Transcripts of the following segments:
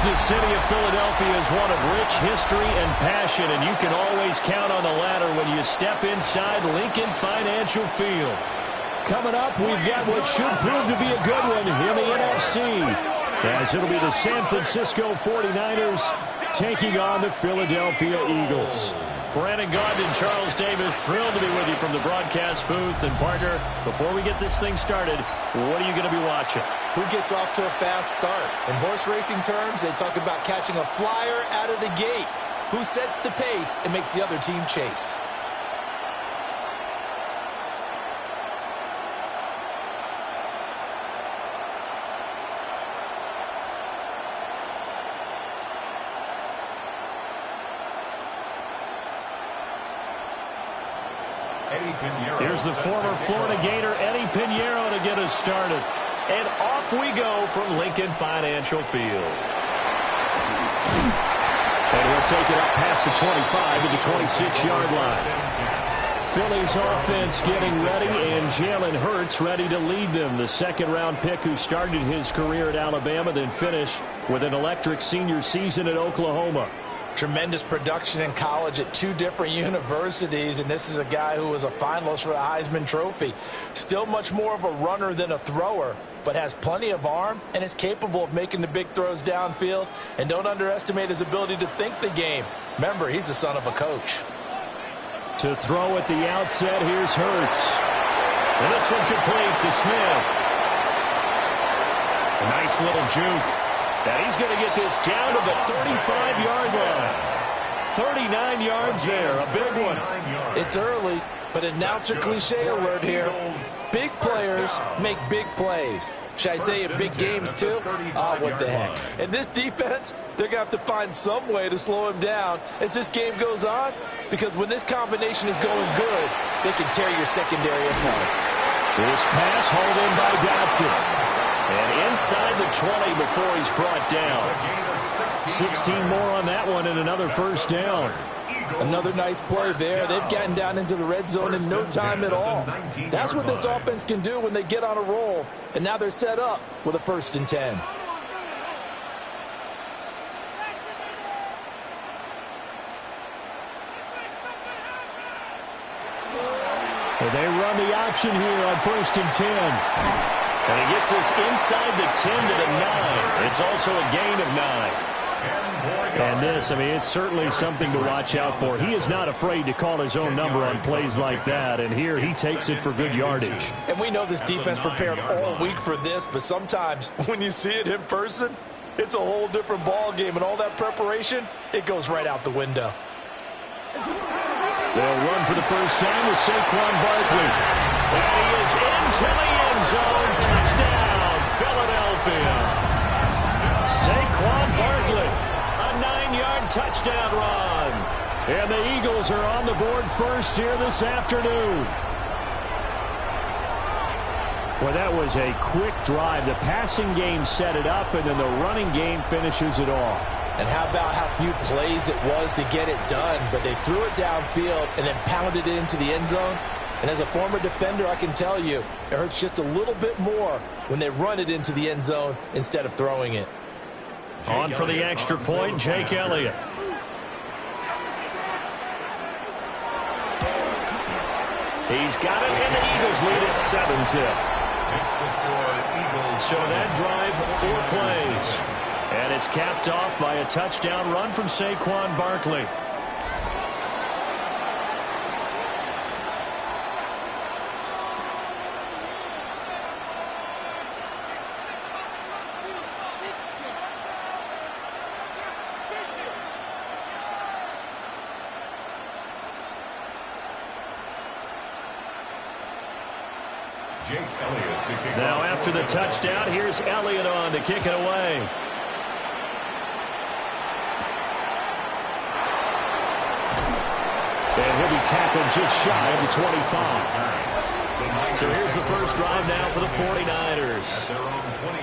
the city of Philadelphia is one of rich history and passion, and you can always count on the latter when you step inside Lincoln Financial Field. Coming up, we've got what should prove to be a good one in the NFC, as it'll be the San Francisco 49ers taking on the Philadelphia Eagles. Brandon Gaudin and Charles Davis, thrilled to be with you from the broadcast booth. And, partner, before we get this thing started, what are you going to be watching? Who gets off to a fast start? In horse racing terms, they talk about catching a flyer out of the gate. Who sets the pace and makes the other team chase? Here's the former Florida Gator, Eddie Pinheiro, to get us started. And off we go from Lincoln Financial Field. And he'll take it up past the 25 to the 26-yard line. Philly's offense getting ready, and Jalen Hurts ready to lead them. The second-round pick who started his career at Alabama, then finished with an electric senior season at Oklahoma. Tremendous production in college at two different universities, and this is a guy who was a finalist for the Heisman Trophy. Still much more of a runner than a thrower, but has plenty of arm and is capable of making the big throws downfield. And don't underestimate his ability to think the game. Remember, he's the son of a coach. To throw at the outset, here's Hurts. And this one complete to Smith. A nice little juke. And he's going to get this down to the 35-yard line. 39 yards there, a big one. It's early, but announcer cliche alert here. Big players make big plays. Should I say in big games too? Oh, what the heck. And this defense, they're going to have to find some way to slow him down as this game goes on, because when this combination is going good, they can tear your secondary apart. This pass hauled in by Dotson. And inside the 20 before he's brought down. 16 more on that one and another first down. Another nice play there. They've gotten down into the red zone in no time at all. That's what this offense can do when they get on a roll. And now they're set up with a 1st and 10. Well, they run the option here on 1st and 10. And he gets this inside the 10 to the 9. It's also a gain of 9. And this, I mean, it's certainly something to watch out for. He is not afraid to call his own number on plays like that. And here he takes it for good yardage. And we know this defense prepared all week for this, but sometimes when you see it in person, it's a whole different ball game. And all that preparation, it goes right out the window. They'll run for the first time with Saquon Barkley. And he is into the end zone. Touchdown, Philadelphia. Saquon Barkley, a 9-yard touchdown run. And the Eagles are on the board first here this afternoon. Well, that was a quick drive. The passing game set it up, and then the running game finishes it off. And how about how few plays it was to get it done, but they threw it downfield and then pounded it into the end zone. And as a former defender, I can tell you, it hurts just a little bit more when they run it into the end zone instead of throwing it. On for the extra point, Jake Elliott. He's got it, and the Eagles lead at 7-zip. So that drive, 4 plays. And it's capped off by a touchdown run from Saquon Barkley. Now after the touchdown, here's Elliott on to kick it away. And he'll be tackled just shy of the 25. So here's the first drive now for the 49ers.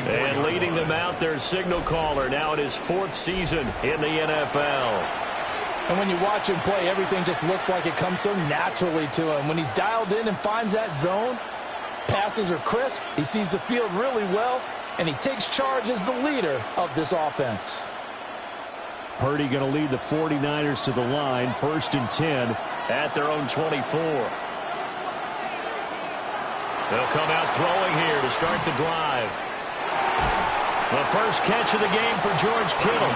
And leading them out, their signal caller, now in his 4th season in the NFL. And when you watch him play, everything just looks like it comes so naturally to him. When he's dialed in and finds that zone, passes are crisp, he sees the field really well, and he takes charge as the leader of this offense. Purdy going to lead the 49ers to the line, 1st and 10 at their own 24. They'll come out throwing here to start the drive. The first catch of the game for George Kittle.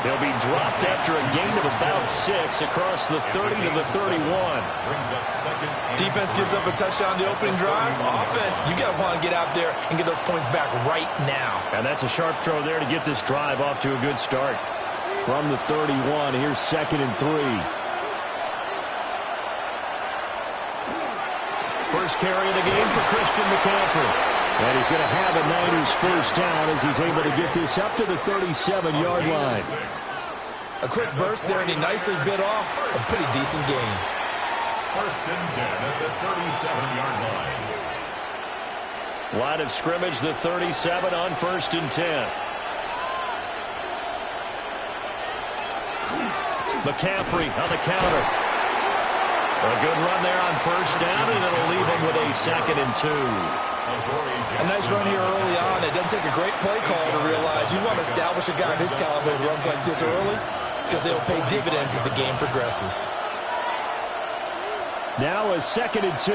He'll be dropped after a gain of about 6 across the 30 to the 31. Defense gives up a touchdown on the opening drive. Offense, you got to want to get out there and get those points back right now. And that's a sharp throw there to get this drive off to a good start. From the 31, here's 2nd and 3. First carry of the game for Christian McCaffrey. And he's going to have a Niners first down as he's able to get this up to the 37-yard line. A quick burst there, and he nicely bit off a pretty decent gain. 1st and 10 at the 37-yard line. Line of scrimmage, the 37 on 1st and 10. McCaffrey on the counter. A good run there on first down, and it'll leave him with a 2nd and 2. A nice run here early on. It doesn't take a great play call to realize you want to establish a guy of his caliber who runs like this early because they'll pay dividends as the game progresses. Now a 2nd and 2.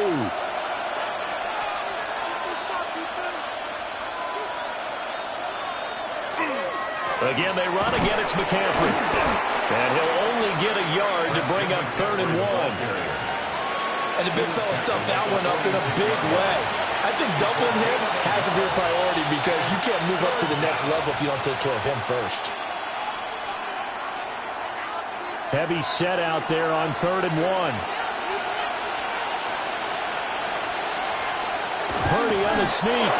Again, they run. Again, it's McCaffrey. And he'll only get a yard to bring up 3rd and 1. And the big fella stuffed that one up in a big way. I think doubling him has to be a priority because you can't move up to the next level if you don't take care of him first. Heavy set out there on 3rd and 1. Purdy on the sneak.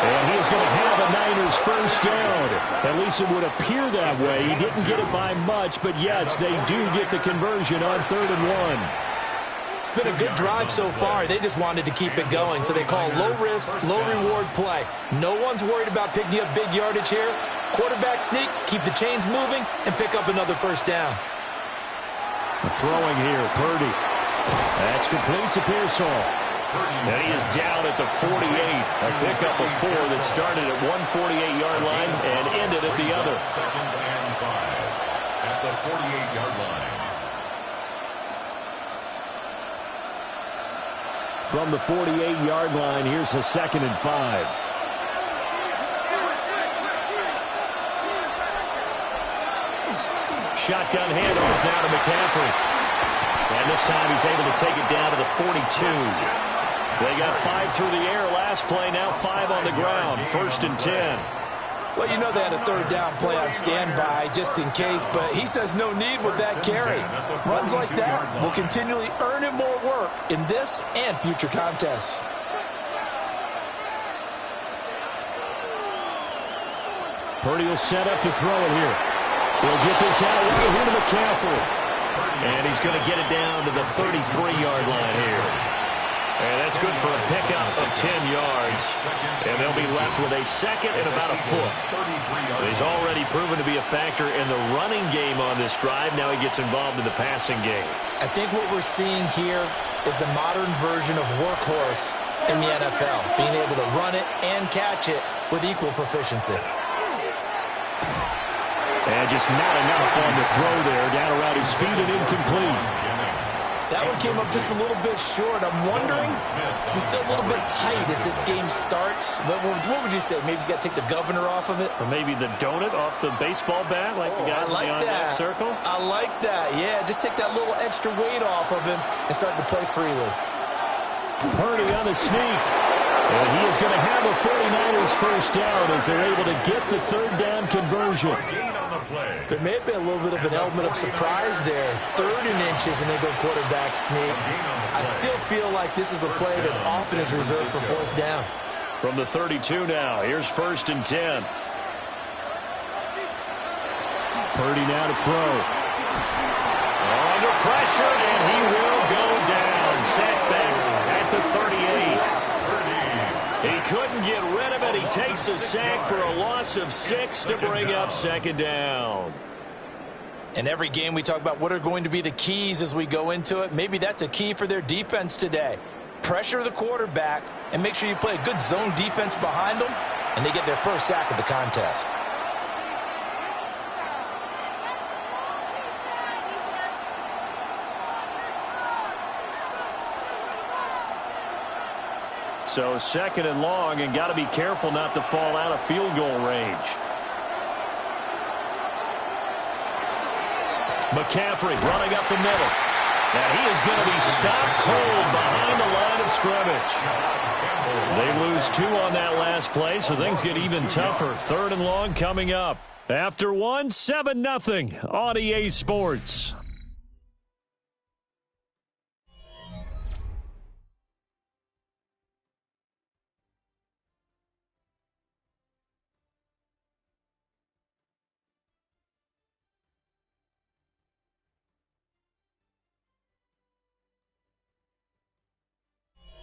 And he's going to have a Niners first down. At least it would appear that way. He didn't get it by much, but yes, they do get the conversion on 3rd and 1. It's been a good drive so far. They just wanted to keep it going, so they call low-risk, low-reward play. No one's worried about picking up big yardage here. Quarterback sneak, keep the chains moving, and pick up another first down. Throwing here, Purdy. That's complete to Pearsall. And he is down at the 48. A pickup of 4 that started at 148-yard line and ended at the other. 2nd and 5 at the 48-yard line. From the 48-yard line, here's a 2nd and 5. Shotgun handoff now to McCaffrey. And this time he's able to take it down to the 42. They got 5 through the air last play, now 5 on the ground. 1st and 10. Well, you know they had a 3rd down play on standby just in case, but he says no need with that carry. Runs like that will continually earn him more work in this and future contests. Purdy will set up to throw it here. He'll get this out right here to McCaffrey. And he's going to get it down to the 33-yard line here. And that's good for a pickup of 10 yards. And they'll be left with a 2nd and about a foot. He's already proven to be a factor in the running game on this drive. Now he gets involved in the passing game. I think what we're seeing here is the modern version of workhorse in the NFL, being able to run it and catch it with equal proficiency. And just not enough on the throw there, down around his feet and incomplete. That one came up just a little bit short. I'm wondering, is it still a little bit tight as this game starts? What would you say? Maybe he's got to take the governor off of it? Or maybe the donut off the baseball bat, like the guys in the on-deck circle? I like that, yeah. Just take that little extra weight off of him and start to play freely. Purdy on the sneak. And he is going to have a 49ers first down as they're able to get the 3rd down conversion. There may have been a little bit of an element of surprise there. 3rd and inches and they go quarterback sneak. I still feel like this is a play that often is reserved for 4th down. From the 32 now, here's 1st and 10. Purdy now to throw. Under pressure, and he will go down. Sacked back at the 38. He couldn't get rid of it. He takes a sack for a loss of 6 to bring up 2nd down. In every game we talk about what are going to be the keys as we go into it. Maybe that's a key for their defense today. Pressure the quarterback and make sure you play a good zone defense behind them, and they get their first sack of the contest. So second and long, and got to be careful not to fall out of field goal range. McCaffrey running up the middle. And he is going to be stopped cold behind the line of scrimmage. They lose 2 on that last play, so things get even tougher. Third and long coming up. After 1, 7-0 on EA Sports.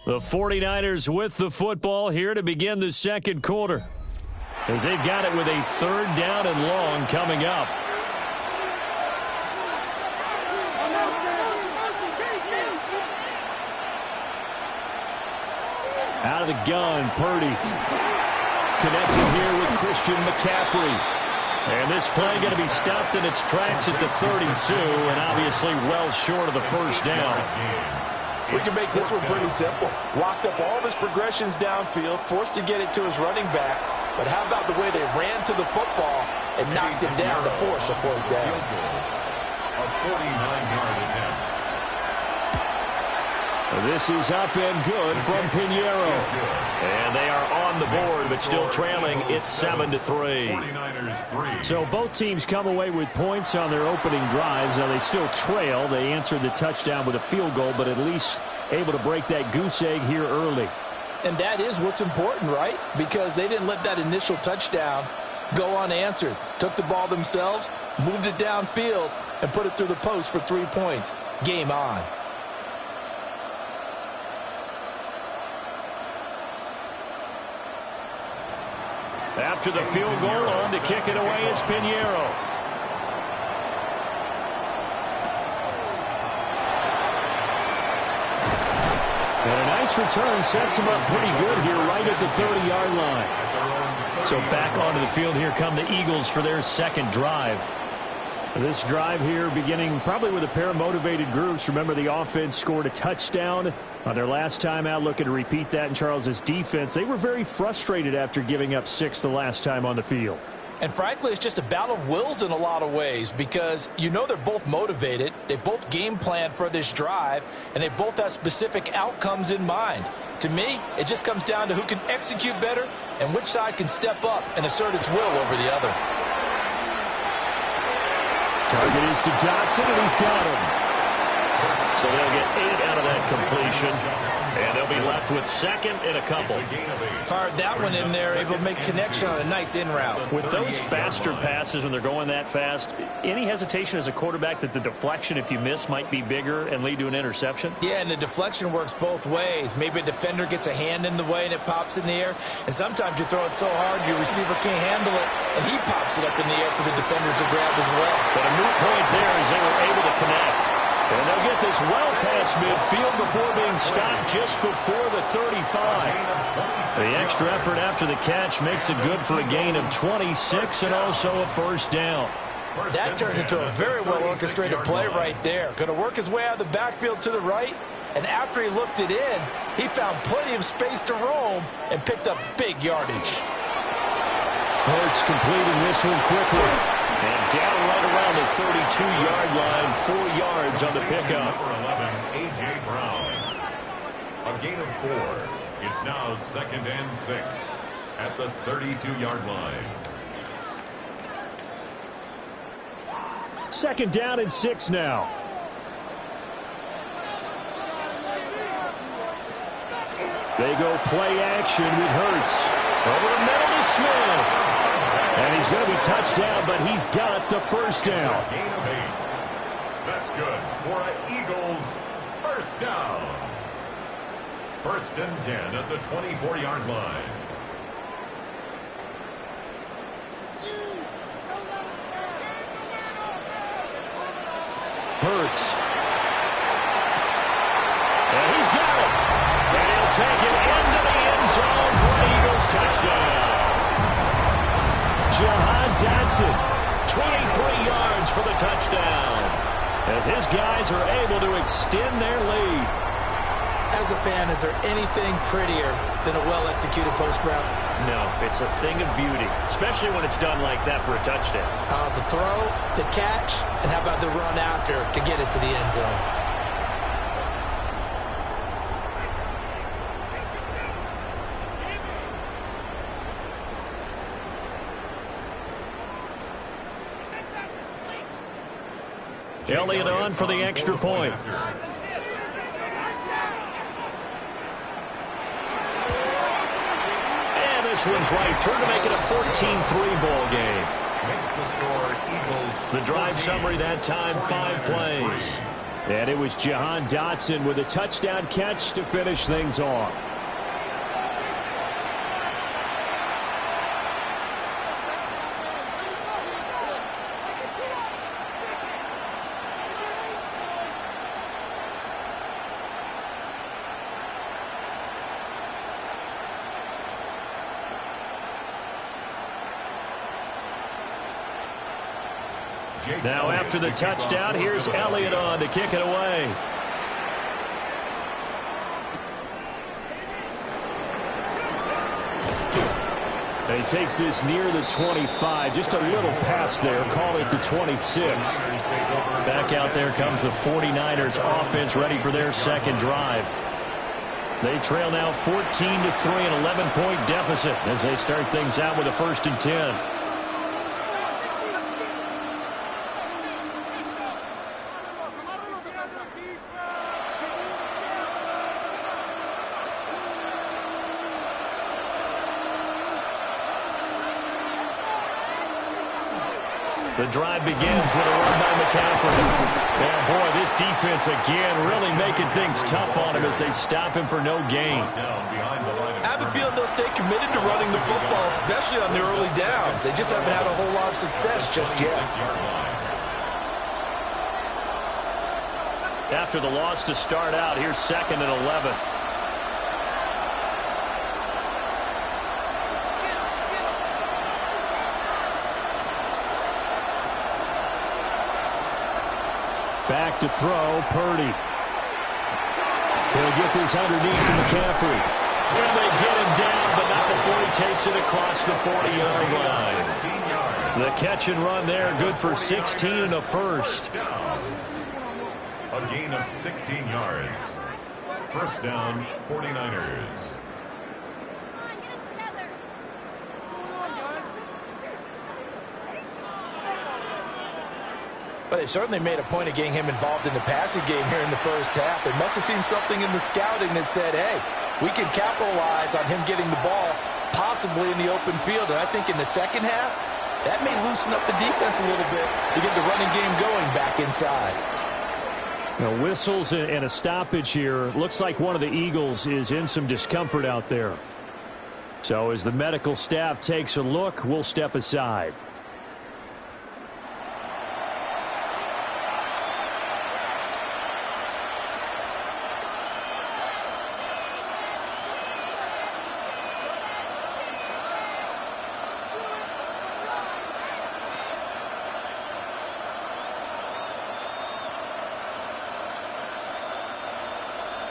The 49ers with the football here to begin the second quarter, as they've got it with a third down and long coming up. Out of the gun, Purdy. Connected here with Christian McCaffrey. And this play going to be stopped in its tracks at the 32, and obviously well short of the first down. We can make this one pretty simple. Locked up all of his progressions downfield, forced to get it to his running back. But how about the way they ran to the football and knocked him down to force a fourth down? A 49-yard attempt. This is up and good from Pinheiro. And they are on the board, but still trailing. It's 7-3. So both teams come away with points on their opening drives. Now they still trail. They answered the touchdown with a field goal, but at least able to break that goose egg here early. And that is what's important, right? Because they didn't let that initial touchdown go unanswered. Took the ball themselves, moved it downfield, and put it through the post for 3 points. Game on. After the field goal, on to kick it away is Pinheiro. And a nice return sets him up pretty good here right at the 30-yard line. So back onto the field here come the Eagles for their second drive. This drive here beginning probably with a pair of motivated groups. Remember, the offense scored a touchdown on their last time out, looking to repeat that in Charles's defense. They were very frustrated after giving up 6 the last time on the field. And frankly, it's just a battle of wills in a lot of ways, because you know they're both motivated. They both game planned for this drive, and they both have specific outcomes in mind. To me, it just comes down to who can execute better and which side can step up and assert its will over the other. Target is to Dotson, and he's got him. So they'll get 8 out of that completion, and they'll be left with second and a couple. Fired that one in there, able to make connection on a nice in route. With those faster passes when they're going that fast, any hesitation as a quarterback that the deflection, if you miss, might be bigger and lead to an interception? Yeah, and the deflection works both ways. Maybe a defender gets a hand in the way and it pops in the air, and sometimes you throw it so hard your receiver can't handle it, and he pops it up in the air for the defenders to grab as well. But a moot point there as they were able to connect. And they'll get this well past midfield before being stopped just before the 35. The extra effort after the catch makes it good for a gain of 26 and also a first down. That turned into a very well-orchestrated play right there. Going to work his way out of the backfield to the right, and after he looked it in, he found plenty of space to roam and picked up big yardage. Hurts completing this one quickly. And down right around the 32-yard line, 4 yards on the pickup. Number 11, A.J. Brown. A gain of 4. It's now 2nd and 6 at the 32-yard line. 2nd down and 6 now. They go play action with Hurts. Over the middle to Smith. And he's going to be touched down, but he's got the first down. Gain of 8. That's good for an Eagles first down. 1st and 10 at the 24-yard line. Hurts. And he's got it. And he'll take it into the end zone for an Eagles touchdown. Jahan Dotson, 23 yards for the touchdown, as his guys are able to extend their lead. as a fan, is there anything prettier than a well-executed post route? No, it's a thing of beauty, especially when it's done like that for a touchdown. The throw, the catch, and how about the run after to get it to the end zone? Elliott on for the extra point. And this one's right through to make it a 14-3 ball game. Makes the score Eagles. The drive summary that time, 5 plays. And it was Jahan Dotson with a touchdown catch to finish things off. Now after the touchdown, here's Elliott on to kick it away. And he takes this near the 25. Just a little pass there. Call it the 26. Back out there comes the 49ers offense ready for their second drive. They trail now 14-3, an 11-point deficit as they start things out with a 1st and 10. The drive begins with a run by McCaffrey. And boy, this defense again really making things tough on him as they stop him for no gain. I have a feeling they'll stay committed to running the football, especially on the early downs. They just haven't had a whole lot of success just yet. After the loss to start out, here's 2nd and 11. Back to throw, Purdy. He'll get this underneath to McCaffrey. And they get him down, but not before he takes it across the 40-yard line. The catch and run there, good for 16 and a first. A gain of 16 yards. First down, 49ers. But they certainly made a point of getting him involved in the passing game here in the first half. They must have seen something in the scouting that said, hey, we can capitalize on him getting the ball possibly in the open field. And I think in the second half, that may loosen up the defense a little bit to get the running game going back inside. Now, whistles and a stoppage here. Looks like one of the Eagles is in some discomfort out there. So as the medical staff takes a look, we'll step aside.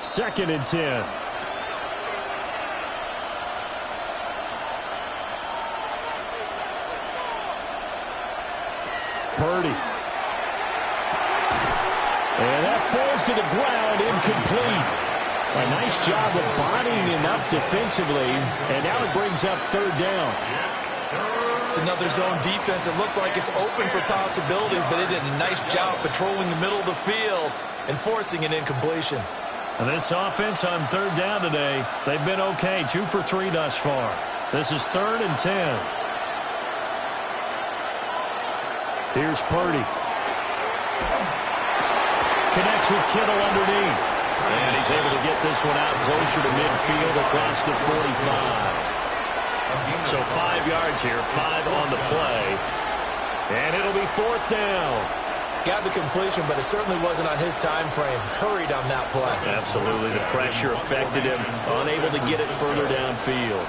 Second and 10. Purdy. And that falls to the ground, incomplete. A nice job of bodying enough defensively, and now it brings up 3rd down. It's another zone defense. It looks like it's open for possibilities, but they did a nice job patrolling the middle of the field and forcing an incompletion. And this offense on 3rd down today, they've been okay. 2 for 3 thus far. This is 3rd and 10. Here's Purdy. Connects with Kittle underneath. And he's able to get this one out closer to midfield across the 45. So 5 yards here, 5 on the play. And it'll be 4th down. Got the completion, but it certainly wasn't on his time frame. Hurried on that play. Absolutely. The pressure affected him. Unable to get it further downfield.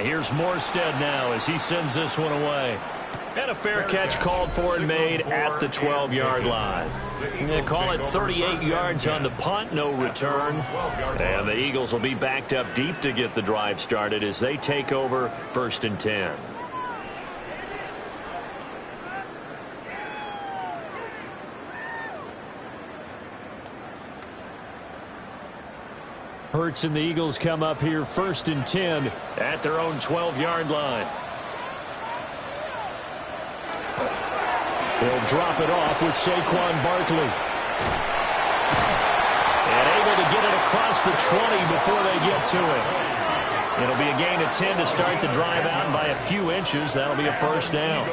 Here's Morstead now as he sends this one away. And a fair catch called for and made at the 12-yard line. They call it 38 yards on the punt, no return. And the Eagles will be backed up deep to get the drive started as they take over 1st and 10. Hurts and the Eagles come up here 1st and 10 at their own 12-yard line. They'll drop it off with Saquon Barkley. And able to get it across the 20 before they get to it. It'll be a gain of 10 to start the drive out, and by a few inches, that'll be a 1st down.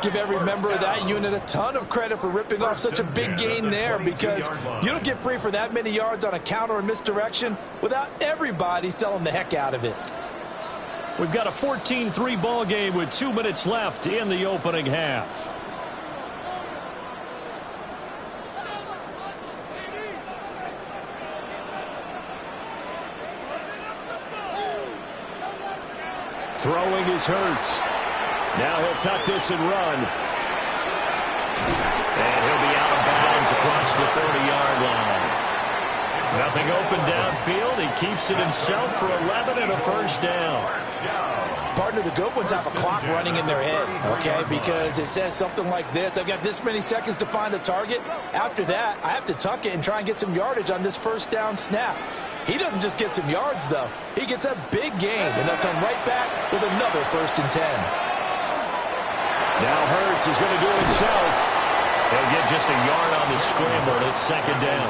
Give every member of that unit a ton of credit for ripping off such a big gain there, because you don't get free for that many yards on a counter or misdirection without everybody selling the heck out of it. We've got a 14-3 ball game with 2 minutes left in the opening half. Throwing is Hurts. Now he'll tuck this and run. And he'll be out of bounds across the 30-yard line. Nothing open downfield. He keeps it himself for 11 and a 1st down. Partner, the good ones have a clock running in their head, okay? Because it says something like this: I've got this many seconds to find a target. After that, I have to tuck it and try and get some yardage on this 1st down snap. He doesn't just get some yards, though. He gets a big gain, and they'll come right back with another 1st and 10. Now Hurts is going to do it himself. He'll get just a yard on the scramble, and it's 2nd down.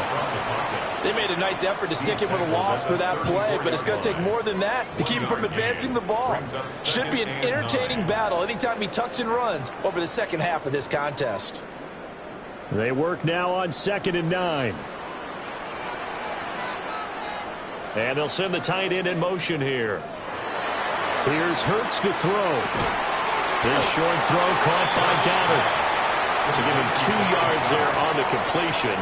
They made a nice effort to stick him with a loss for that play, but it's going to take more than that to keep him from advancing the ball. Should be an entertaining battle anytime he tucks and runs over the second half of this contest. They work now on 2nd and 9. And they'll send the tight end in motion here. Here's Hurts to throw. His short throw caught by Goddard. So give him 2 yards there on the completion.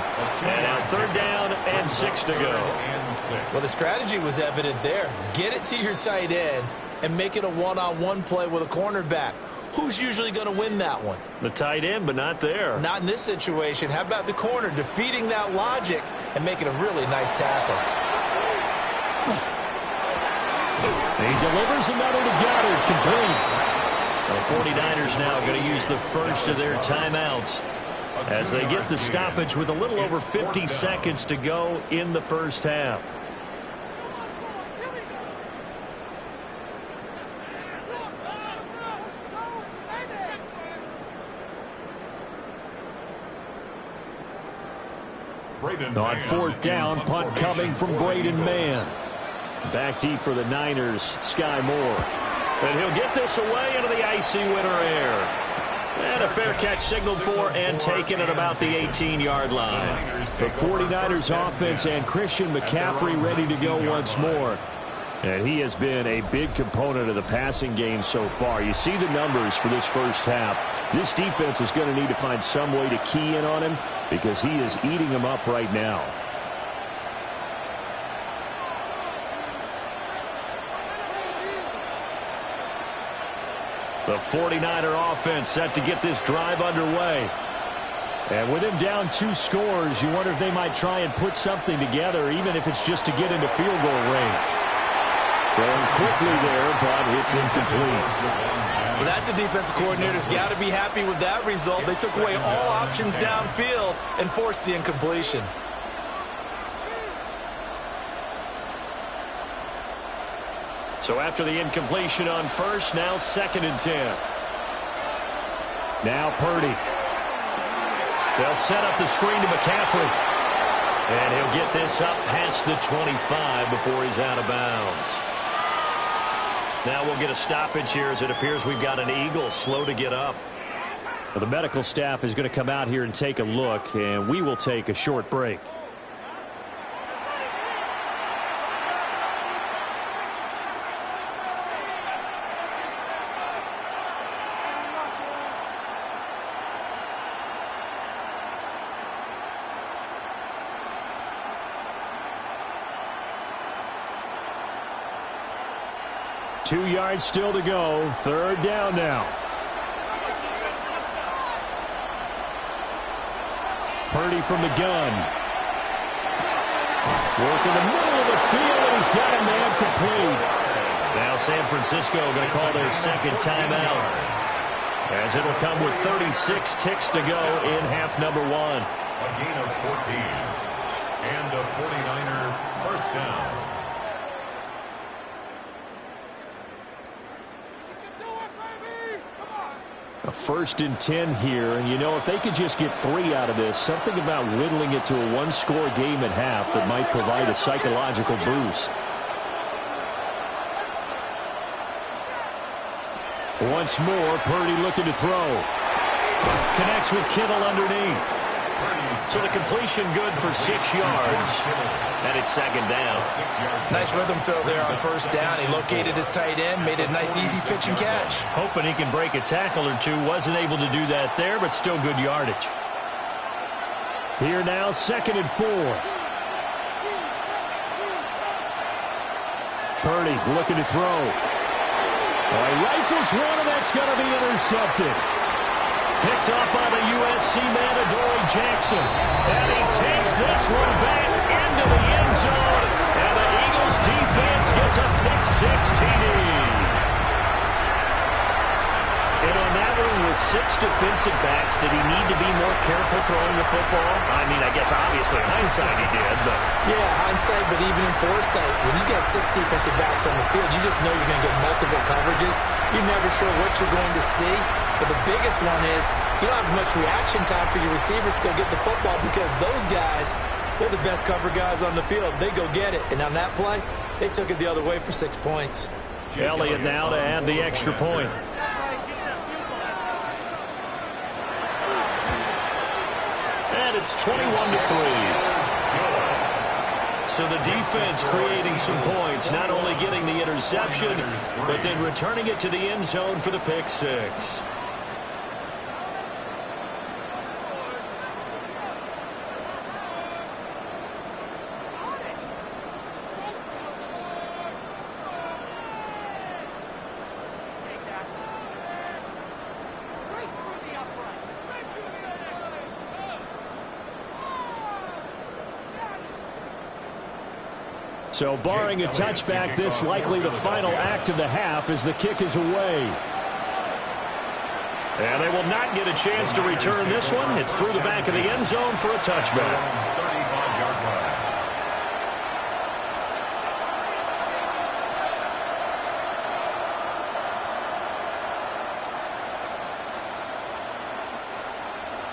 And now 3rd down and 6 to go. Well, the strategy was evident there. Get it to your tight end and make it a one-on-one play with a cornerback. Who's usually going to win that one? The tight end, but not there. Not in this situation. How about the corner defeating that logic and making a really nice tackle? He delivers another to Goddard, complete. The 49ers now going to use the first of their timeouts as they get the stoppage with a little over 50 seconds to go in the 1st half. On 4th down, punt coming from Braden Mann. Back deep for the Niners, Sky Moore. And he'll get this away into the icy winter air. And a fair catch signaled for and taken at about the 18-yard line. The 49ers offense and Christian McCaffrey ready to go once more. And he has been a big component of the passing game so far. You see the numbers for this 1st half. This defense is going to need to find some way to key in on him because he is eating them up right now. The 49er offense set to get this drive underway. And with him down 2 scores, you wonder if they might try and put something together, even if it's just to get into field goal range. Throwing quickly there, but it's incomplete. Well, that's a defensive coordinator's got to be happy with that result. They took away all options downfield and forced the incompletion. So after the incompletion on first, now 2nd and 10. Now Purdy. They'll set up the screen to McCaffrey. And he'll get this up past the 25 before he's out of bounds. Now we'll get a stoppage here as it appears we've got an Eagle slow to get up. Well, the medical staff is going to come out here and take a look, and we will take a short break. Two yards still to go. 3rd down now. Purdy from the gun. Working the middle of the field, and he's got a man complete. Now San Francisco going to call their second timeout, as it'll come with 36 ticks to go in half number one. A gain of 14. And a 49er first down. A 1st and 10 here, and you know, if they could just get 3 out of this, something about whittling it to a one-score game at half that might provide a psychological boost. Once more, Purdy looking to throw. Connects with Kittle underneath. So the completion good for 6 yards. And it's second down. Nice rhythm throw there on first down. He located his tight end, made it a nice easy pitch and catch. Hoping he can break a tackle or two. Wasn't able to do that there, but still good yardage. Here now, 2nd and 4. Purdy looking to throw. He rifles one, and that's going to be intercepted. Picked off by the USC man, Adoree Jackson. And he takes this one back into the end zone. And the Eagles defense gets a pick-6 TD. And on that one, with 6 defensive backs, did he need to be more careful throwing the football? I mean, I guess obviously in hindsight he did, but... Yeah, hindsight, but even in foresight, when you got 6 defensive backs on the field, you just know you're going to get multiple coverages. You're never sure what you're going to see. But the biggest one is you don't have much reaction time for your receivers to go get the football, because those guys, they're the best cover guys on the field. They go get it. And on that play, they took it the other way for 6 points. Elliott now to add the extra point. And it's 21-3. So the defense creating some points, not only getting the interception, but then returning it to the end zone for the pick-6. So barring a touchback, this likely the final act of the half as the kick is away. And they will not get a chance to return this one. It's through the back of the end zone for a touchback. 35-yard line.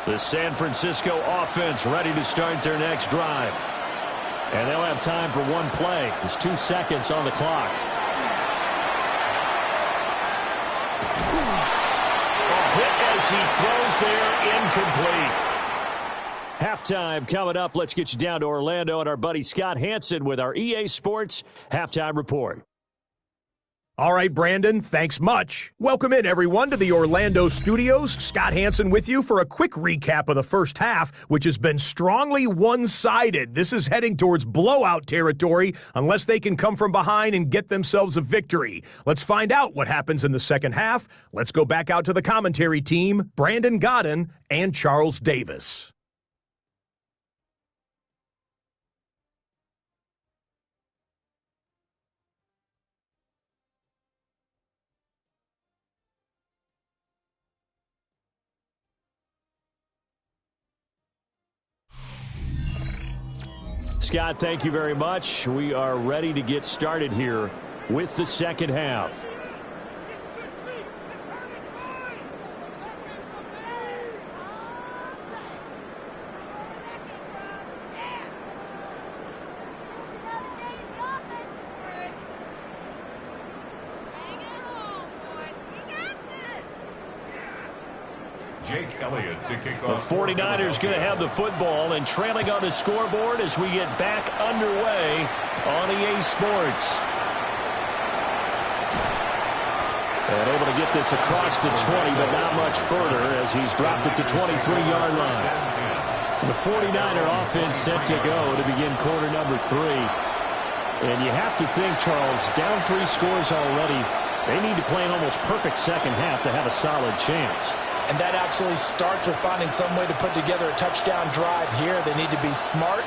The San Francisco offense ready to start their next drive. And they'll have time for one play. There's 2 seconds on the clock. A hit as he throws there, incomplete. Halftime coming up. Let's get you down to Orlando and our buddy Scott Hansen with our EA Sports Halftime Report. All right, Brandon, thanks much. Welcome in, everyone, to the Orlando studios. Scott Hansen with you for a quick recap of the first half, which has been strongly one-sided. This is heading towards blowout territory unless they can come from behind and get themselves a victory. Let's find out what happens in the second half. Let's go back out to the commentary team, Brandon Godden and Charles Davis. Scott, thank you very much. We are ready to get started here with the second half. Jake Elliott to kick The off. 49ers going to have the football and trailing on the scoreboard as we get back underway on EA Sports. And able to get this across the 20, but not much further as he's dropped it to 23-yard line. The 49er offense set to go to begin quarter number 3. And you have to think, Charles, down 3 scores already. They need to play an almost perfect second half to have a solid chance. And that absolutely starts with finding some way to put together a touchdown drive here. They need to be smart,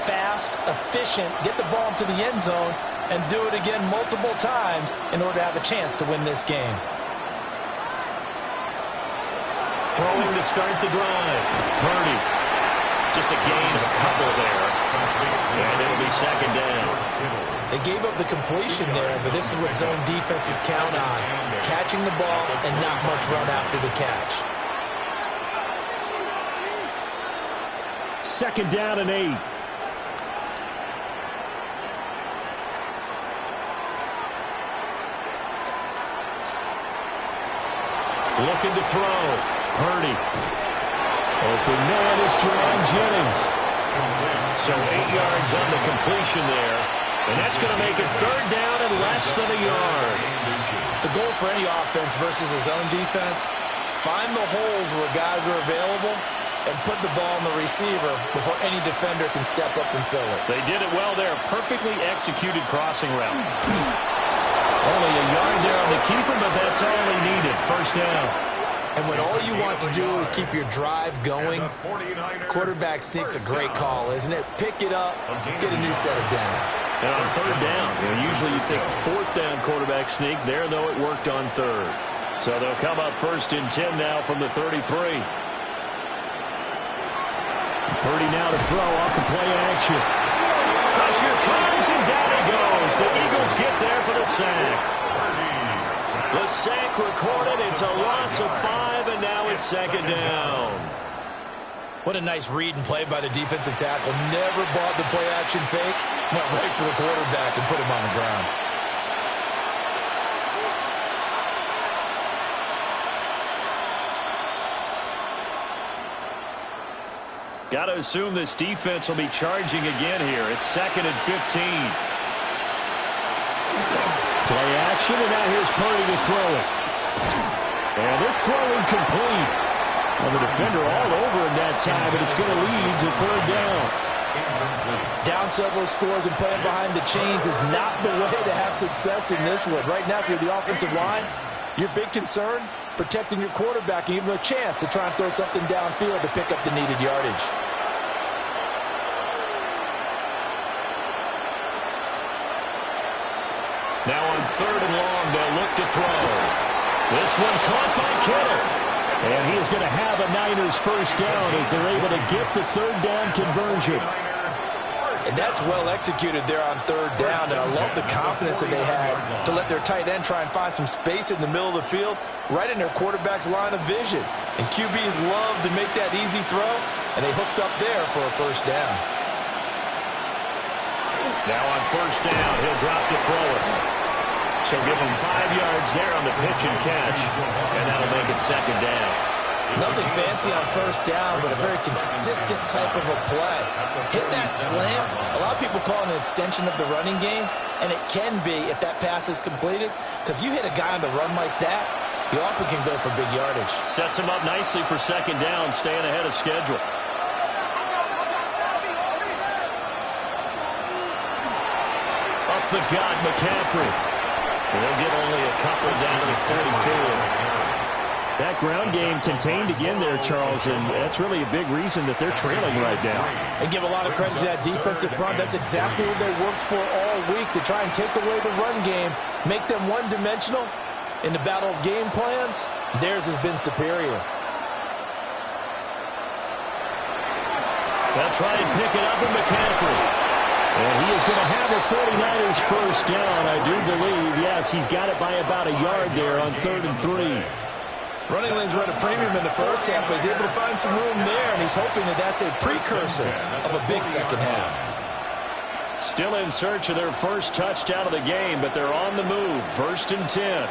fast, efficient, get the ball into the end zone, and do it again multiple times in order to have a chance to win this game. Throwing to start the drive. Purdy. Just a gain of a couple there. And it'll be second down. They gave up the completion there, but this is what zone defenses count on. Catching the ball and not much run after the catch. Second down and 8. Looking to throw. Purdy. Open man is Jerome Jennings. So 8 yards on the completion there. And that's going to make it third down and less than a yard. The goal for any offense versus a zone defense, find the holes where guys are available and put the ball on the receiver before any defender can step up and fill it. They did it well there. Perfectly executed crossing route. Only a yard there on the keeper, but that's all he needed. First down. And when all you want to do is keep your drive going, quarterback sneak's a great call, isn't it? Pick it up, get a new set of downs. And on third down, usually you think fourth down quarterback sneak. There, though, it worked on third. So they'll come up first and 10 now from the 33. Purdy now to throw off the play action. Pressure comes, and down he goes. The Eagles get there for the sack. The sack recorded. It's a loss of 5, and now it's second down. What a nice read and play by the defensive tackle. Never bought the play action fake. Went right for the quarterback and put him on the ground. Got to assume this defense will be charging again here. It's second and 15. Play action, and now here's Purdy to throw it. And this throw incomplete. Well, the defender all over him that time, but it's going to lead to third down. Down several scores and playing behind the chains is not the way to have success in this one. Right now, if you're the offensive line, your big concern, protecting your quarterback and giving him a chance to try and throw something downfield to pick up the needed yardage. Now on third and long, they'll look to throw. This one caught by Kittle. And he is going to have a Niners first down as they're able to get the third down conversion. And that's well executed there on third down. And I love the confidence that they had to let their tight end try and find some space in the middle of the field, right in their quarterback's line of vision. And QBs love to make that easy throw, and they hooked up there for a first down. Now on first down, he'll drop to throw it. So give him 5 yards there on the pitch and catch, and that'll make it second down. Nothing fancy on first down, but a very consistent type of a play. Hit that slant. A lot of people call it an extension of the running game, and it can be if that pass is completed, because you hit a guy on the run like that, he often can go for big yardage. Sets him up nicely for second down, staying ahead of schedule. Up the gut, McCaffrey. They'll get only a couple down to the 44. That ground game contained again there, Charles, and that's really a big reason that they're trailing right now. They give a lot of credit to that defensive front. That's exactly what they worked for all week, to try and take away the run game, make them one-dimensional. In the battle of game plans, theirs has been superior. They'll try and pick it up with McCaffrey. And he is going to have a 49ers first down, I do believe. Yes, he's got it by about a yard there on 3rd and 3. Running lanes were at a premium in the first half, but he's able to find some room there, and he's hoping that that's a precursor of a big second half. Still in search of their first touchdown of the game, but they're on the move. 1st and 10.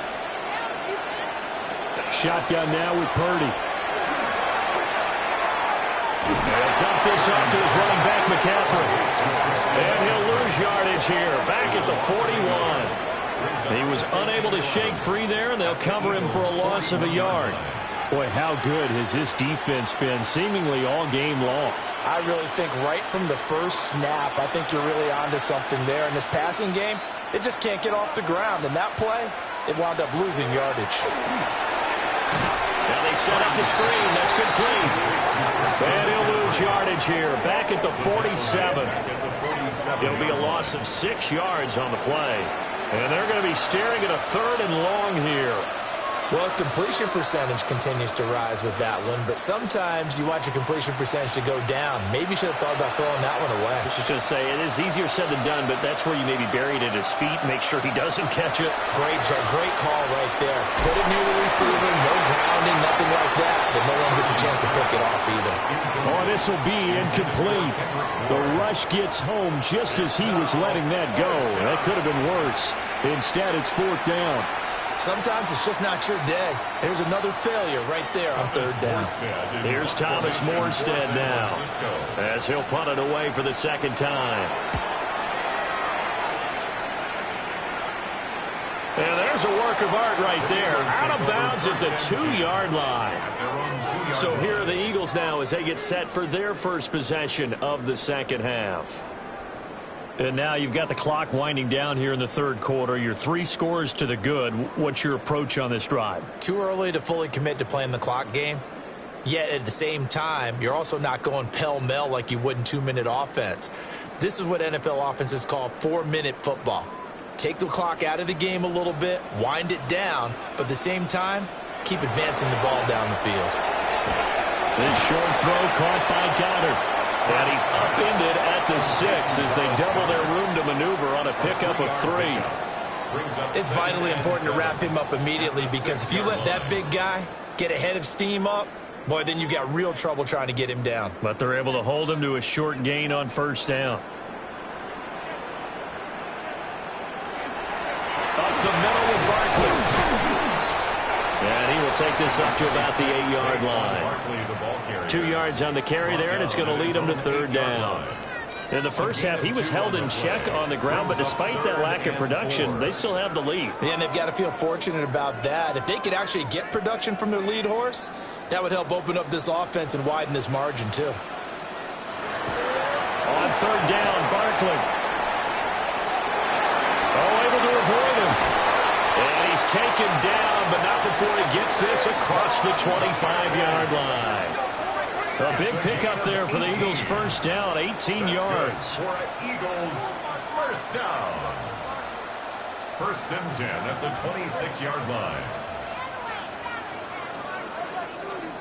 Shotgun now with Purdy. They'll dump this off to his running back, McCaffrey. And he'll lose yardage here, back at the 41. He was unable to shake free there, and they'll cover him for a loss of a yard. Boy, how good has this defense been seemingly all game long? I really think right from the first snap, I think you're really onto something there. In this passing game, it just can't get off the ground. And that play, it wound up losing yardage. Now they set up the screen. That's complete. And he'll lose yardage here. Back at the 47. It'll be a loss of 6 yards on the play. And they're going to be staring at a 3rd and long here. Well, his completion percentage continues to rise with that one, but sometimes you want your completion percentage to go down. Maybe you should have thought about throwing that one away. I was just going to say, it is easier said than done, but that's where you maybe buried it at his feet. Make sure he doesn't catch it. Great call right there. Put it near the receiver, no grounding, nothing like that, but no one gets a chance to pick it off either. Oh, this will be incomplete. The rush gets home just as he was letting that go. That could have been worse. Instead, it's 4th down. Sometimes it's just not your day. Here's another failure right there on 3rd down. Here's Thomas Morstead now as he'll punt it away for the 2nd time. And there's a work of art right there. Out of bounds at the 2-yard line. So here are the Eagles now as they get set for their first possession of the 2nd half. And now you've got the clock winding down here in the 3rd quarter. You're 3 scores to the good. What's your approach on this drive? Too early to fully commit to playing the clock game. Yet at the same time, you're also not going pell-mell like you would in 2-minute offense. This is what NFL offenses call 4-minute football. Take the clock out of the game a little bit, wind it down, but at the same time, keep advancing the ball down the field. This short throw caught by Goddard. And he's upended at the 6 as they double their room to maneuver on a pickup of 3. It's vitally important to wrap him up immediately because if you let that big guy get ahead of steam up, boy, then you've got real trouble trying to get him down. But they're able to hold him to a short gain on 1st down. Up the middle with Barkley. And he will take this up to about the 8-yard line. 2 yards on the carry there, and it's going to lead him to 3rd down. In the first half, he was held in check on the ground, but despite that lack of production, they still have the lead. Yeah, and they've got to feel fortunate about that. If they could actually get production from their lead horse, that would help open up this offense and widen this margin, too. On 3rd down, Barkley. Oh, able to avoid him. And he's taken down, but not before he gets this across the 25-yard line. A big pickup there for the Eagles' 1st down, 18 yards. For Eagles, 1st down. 1st and 10 at the 26-yard line.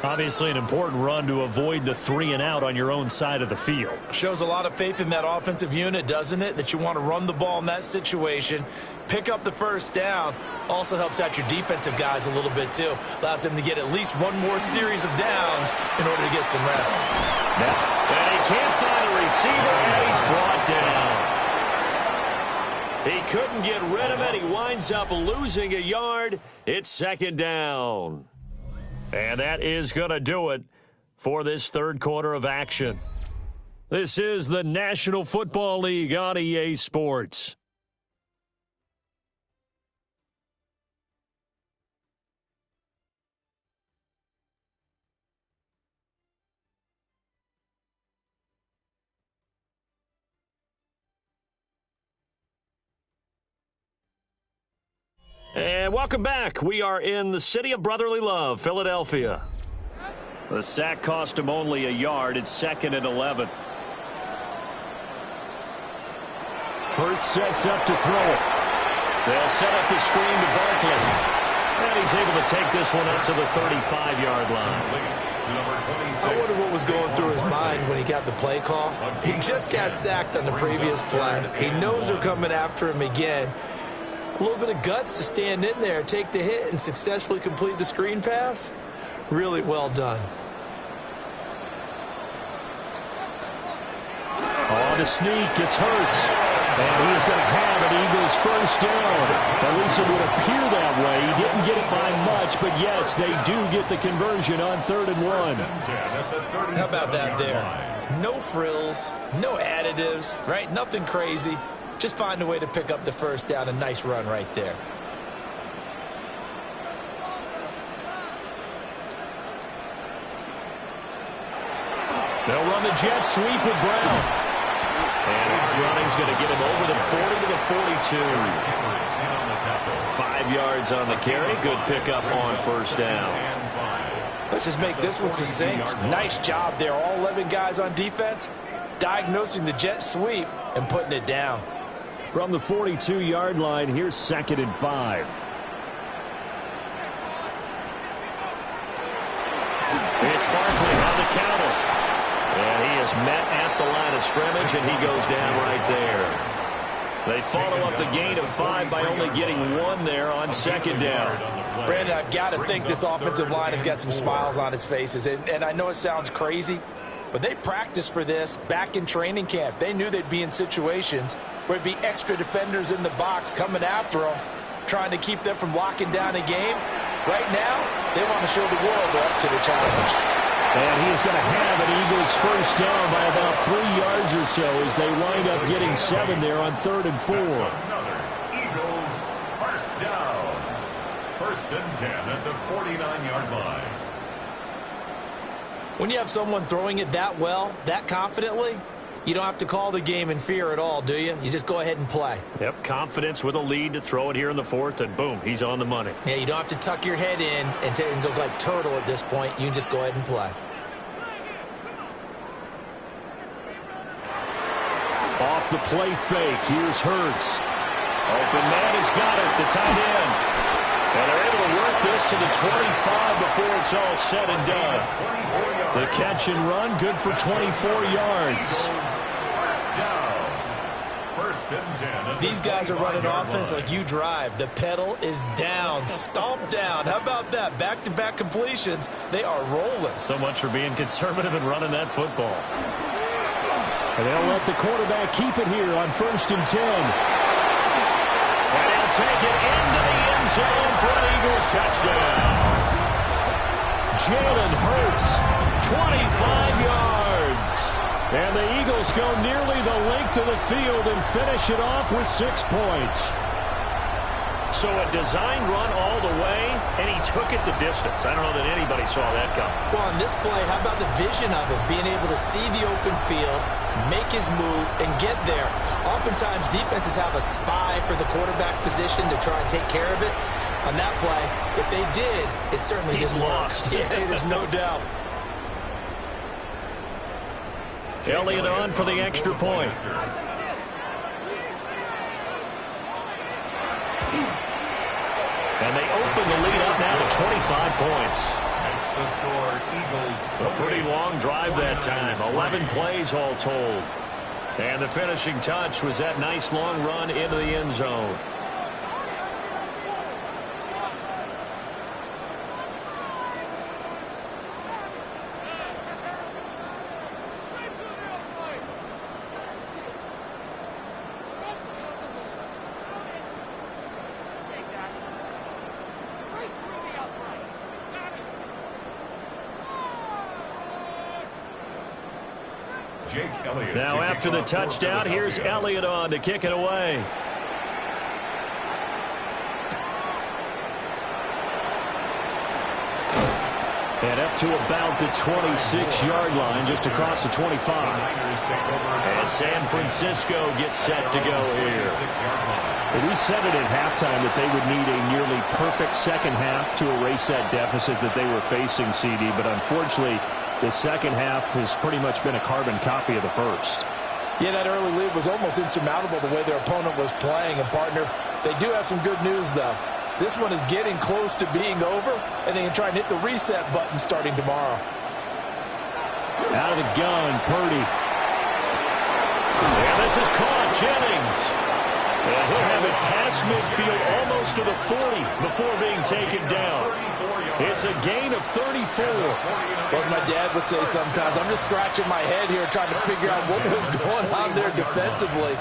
Obviously an important run to avoid the 3-and-out on your own side of the field. Shows a lot of faith in that offensive unit, doesn't it? That you want to run the ball in that situation. Pick up the 1st down. Also helps out your defensive guys a little bit, too. Allows them to get at least one more series of downs in order to get some rest. And he can't find a receiver, and he's brought down. He couldn't get rid of it. He winds up losing a yard. It's 2nd down. And that is going to do it for this 3rd quarter of action. This is the National Football League on EA Sports. And welcome back. We are in the city of brotherly love, Philadelphia. The sack cost him only a yard. It's 2nd and 11. Hurts sets up to throw it. They'll set up the screen to Barkley. And he's able to take this one up to the 35-yard line. I wonder what was going through his mind when he got the play call. He just got sacked on the previous play. He knows they're coming after him again. A little bit of guts to stand in there, take the hit, and successfully complete the screen pass. Really well done. On the sneak, it's Hurts. And he is going to have an Eagles 1st down. At least it would appear that way. He didn't get it by much, but yes, they do get the conversion on 3rd and 1. How about that there? No frills, no additives, right? Nothing crazy. Just find a way to pick up the 1st down. A nice run right there. They'll run the jet sweep with Brown. And running's going to get him over the 40 to the 42. 5 yards on the carry. Good pickup on 1st down. Let's just make this one succinct. Nice job there. All 11 guys on defense, diagnosing the jet sweep and putting it down. From the 42-yard line, here's 2nd and 5. It's Barkley on the counter. And he is met at the line of scrimmage, and he goes down right there. They follow up the gain of 5 by only getting 1 there on 2nd down. Brandon, I've got to think this offensive line has got some smiles on its faces. And I know it sounds crazy, but they practiced for this back in training camp. They knew they'd be in situations where it'd be extra defenders in the box coming after them, trying to keep them from locking down a game. Right now, they want to show the world they're up to the challenge. And he is going to have an Eagles first down by about 3 yards or so as they wind up getting 7 there on 3rd and 4. Another Eagles first down. 1st and 10 at the 49-yard line. When you have someone throwing it that well, that confidently, you don't have to call the game in fear at all, do you? You just go ahead and play. Yep, confidence with a lead to throw it here in the 4th, and boom, he's on the money. Yeah, you don't have to tuck your head in and go like turtle at this point. You can just go ahead and play. Off the play fake, here's Hurts. Open man has got it, the tight end. And they're able to work this to the 25 before it's all said and done. The catch and run, good for 24 yards. These guys are running offense like you drive. The pedal is down, stomp down. How about that? Back-to-back completions. They are rolling. So much for being conservative and running that football. And they'll let the quarterback keep it here on 1st and 10. And he'll take it into the end zone for an Eagles touchdown. Jalen Hurts, 25 yards. And the Eagles go nearly the length of the field and finish it off with 6 points. So a design run all the way, and he took it the distance. I don't know that anybody saw that coming. Well, on this play, how about the vision of it? Being able to see the open field, make his move, and get there. Oftentimes, defenses have a spy for the quarterback position to try and take care of it. On that play, if they did, it certainly didn't lost. Yeah, there's no doubt. Elliott on for the extra point. And they open the lead up now to 25 points. That's the score, Eagles. A pretty long drive that time. 11 plays all told. And the finishing touch was that nice long run into the end zone. Now after the touchdown, here's Elliott on to kick it away. And up to about the 26-yard line, just across the 25. And San Francisco gets set to go here. Well, we said it at halftime that they would need a nearly perfect second half to erase that deficit that they were facing, CD. But unfortunately, the second half has pretty much been a carbon copy of the first. Yeah, that early lead was almost insurmountable the way their opponent was playing. And, partner, they do have some good news, though. This one is getting close to being over, and they can try and hit the reset button starting tomorrow. Out of the gun, Purdy. And this is caught, Jennings. And he'll have it past midfield almost to the 40 before being taken down. It's a gain of 34. Well, as my dad would say sometimes, I'm just scratching my head here trying to figure out what was going on there defensively.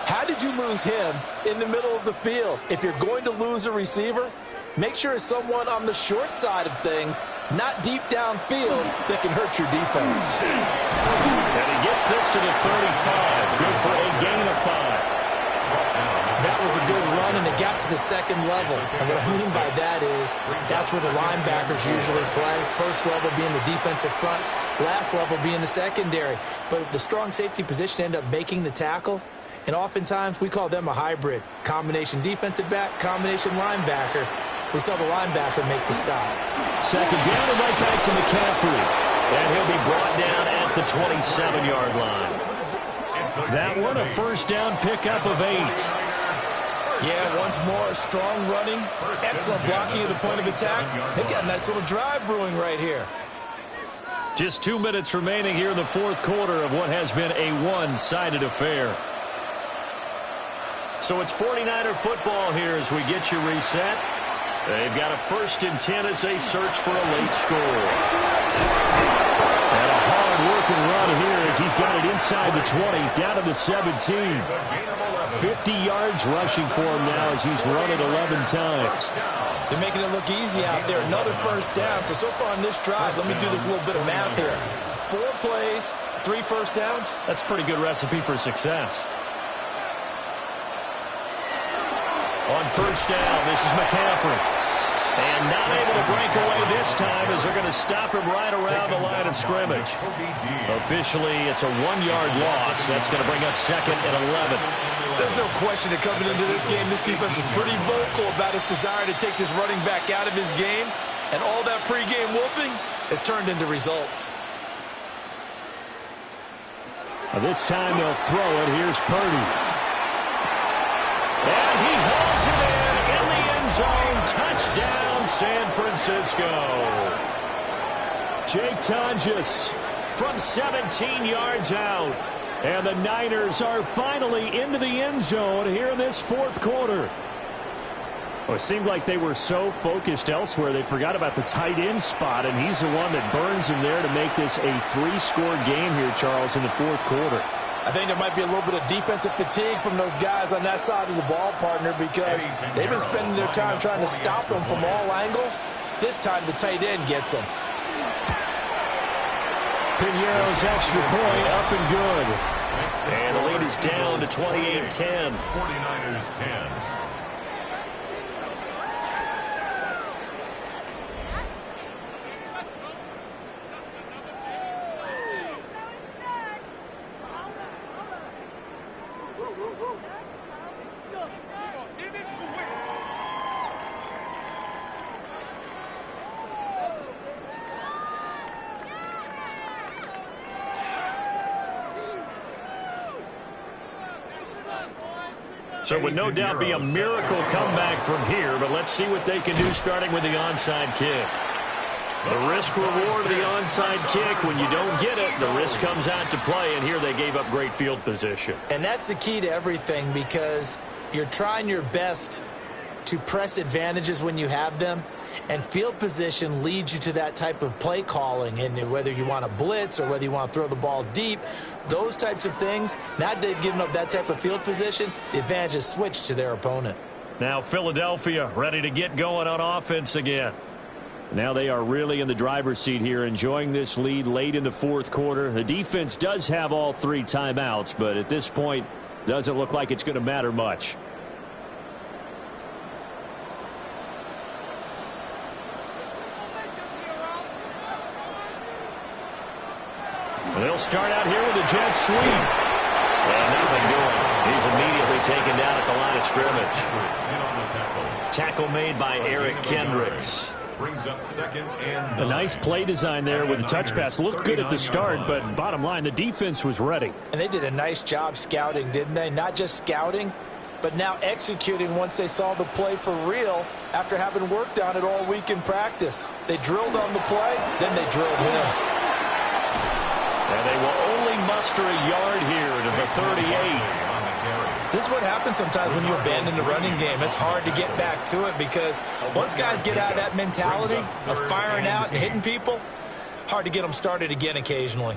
How did you lose him in the middle of the field? If you're going to lose a receiver, make sure it's someone on the short side of things, not deep downfield, that can hurt your defense. And he gets this to the 35. Good for a gain of 5. That was a good run, and it got to the second level. And what I mean by that is that's where the linebackers usually play. First level being the defensive front, last level being the secondary. But the strong safety position ended up making the tackle, and oftentimes we call them a hybrid. Combination defensive back, combination linebacker. We saw the linebacker make the stop. Second down and right back to McCaffrey. And he'll be brought down at the 27-yard line. That one, a first down pickup of 8. Yeah, once more, strong running, excellent blocking at the point of attack. They've got a nice little drive brewing right here. Just 2 minutes remaining here in the fourth quarter of what has been a one-sided affair. So it's 49er football here as we get you reset. They've got a 1st and 10 as they search for a late score. And a hard-working run here as he's got it inside the 20, down to the 17. 50 yards rushing for him now as he's run it 11 times. They're making it look easy out there. Another first down. So far on this drive, let me do this little bit of math here. 4 plays, 3 first downs. That's a pretty good recipe for success. On first down, this is McCaffrey. And not able to break away this time as they're going to stop him right around the line of scrimmage. Officially, it's a 1-yard loss. That's going to bring up 2nd and 11. There's no question that coming into this game, this defense is pretty vocal about its desire to take this running back out of his game. And all that pregame whooping has turned into results. This time they'll throw it. Here's Purdy. And he hauls it in the end zone. Touchdown, San Francisco. Jake Tonjes from 17 yards out. And the Niners are finally into the end zone here in this fourth quarter. Well, it seemed like they were so focused elsewhere they forgot about the tight end spot, and he's the one that burns them there to make this a 3-score game here, Charles, in the fourth quarter. I think there might be a little bit of defensive fatigue from those guys on that side of the ball, partner, because they've been spending their time trying to stop them from all angles. This time the tight end gets them. Piñeiro's extra point up and good. And the lead is down to 28-10. 49ers 10. So it would no doubt be a miracle comeback from here, but let's see what they can do starting with the onside kick. The risk-reward of the onside kick, when you don't get it, the risk comes out to play, and here they gave up great field position. And that's the key to everything, because you're trying your best to press advantages when you have them, and field position leads you to that type of play calling, and whether you want to blitz or whether you want to throw the ball deep, those types of things, now that they've given up that type of field position, the advantage is switched to their opponent. Now Philadelphia ready to get going on offense again. Now they are really in the driver's seat here, enjoying this lead late in the fourth quarter. The defense does have all 3 timeouts, but at this point, doesn't look like it's going to matter much. They'll start out here with a jet sweep. And nothing doing. He's immediately taken down at the line of scrimmage. Tackle made by Eric Kendricks. Brings up 2nd and 9. A nice play design there with the touch pass. Looked good at the start, but bottom line, the defense was ready. And they did a nice job scouting, didn't they? Not just scouting, but now executing once they saw the play for real after having worked on it all week in practice. They drilled on the play, then they drilled him. And they will only muster a yard here to the 38. This is what happens sometimes when you abandon the running game. It's hard to get back to it because once guys get out of that mentality of firing out and hitting people, hard to get them started again occasionally.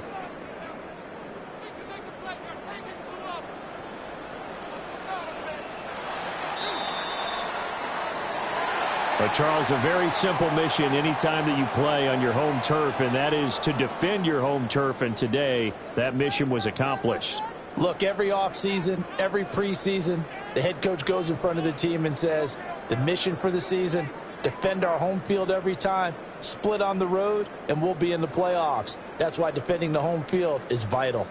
But, Charles, a very simple mission anytime that you play on your home turf, and that is to defend your home turf. And today, that mission was accomplished. Look, every offseason, every preseason, the head coach goes in front of the team and says, the mission for the season, defend our home field every time, split on the road, and we'll be in the playoffs. That's why defending the home field is vital.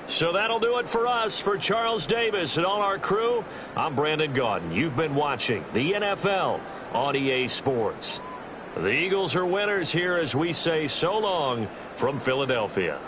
So that'll do it for us. For Charles Davis and all our crew, I'm Brandon Gaudin. You've been watching the NFL on EA Sports. The Eagles are winners here as we say so long from Philadelphia.